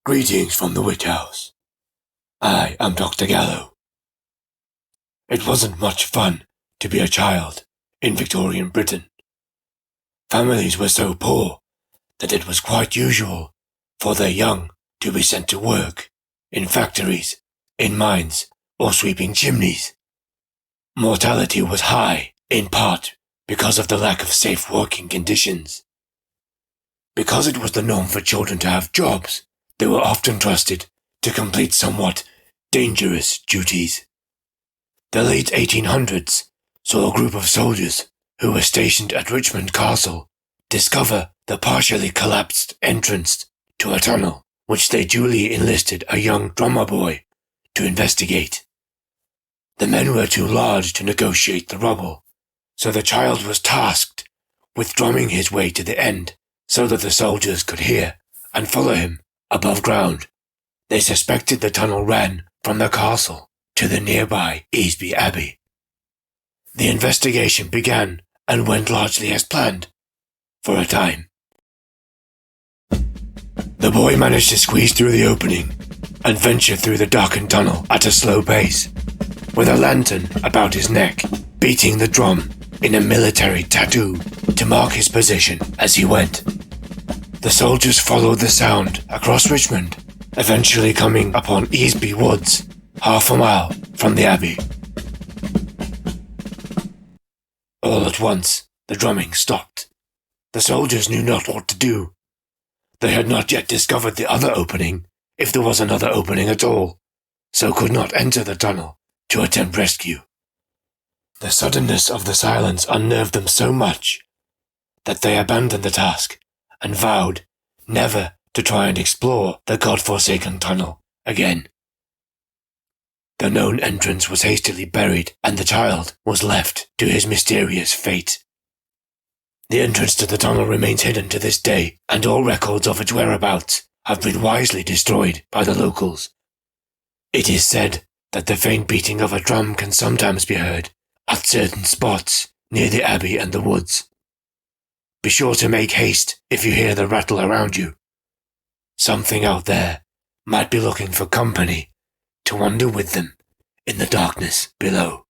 Greetings from the Witch House. I am Dr. Gallo. It wasn't much fun to be a child in Victorian Britain. Families were so poor that it was quite usual for their young to be sent to work in factories, in mines, or sweeping chimneys. Mortality was high, in part because of the lack of safe working conditions. Because it was the norm for children to have jobs, they were often trusted to complete somewhat dangerous duties. The late 1800s saw a group of soldiers who were stationed at Richmond Castle discover the partially collapsed entrance to a tunnel, which they duly enlisted a young drummer boy to investigate. The men were too large to negotiate the rubble, so the child was tasked with drumming his way to the end so that the soldiers could hear and follow him above ground. They suspected the tunnel ran from the castle to the nearby Easby Abbey. The investigation began and went largely as planned, for a time. The boy managed to squeeze through the opening and venture through the darkened tunnel at a slow pace, with a lantern about his neck, beating the drum in a military tattoo to mark his position as he went. The soldiers followed the sound across Richmond, eventually coming upon Easby Woods, half a mile from the Abbey. All at once, the drumming stopped. The soldiers knew not what to do. They had not yet discovered the other opening, if there was another opening at all, so could not enter the tunnel to attempt rescue. The suddenness of the silence unnerved them so much that they abandoned the task and vowed never to try and explore the god-forsaken tunnel again. The known entrance was hastily buried, and the child was left to his mysterious fate. The entrance to the tunnel remains hidden to this day, and all records of its whereabouts have been wisely destroyed by the locals. It is said that the faint beating of a drum can sometimes be heard at certain spots near the Abbey and the woods. Be sure to make haste if you hear the rattle around you. Something out there might be looking for company to wander with them in the darkness below.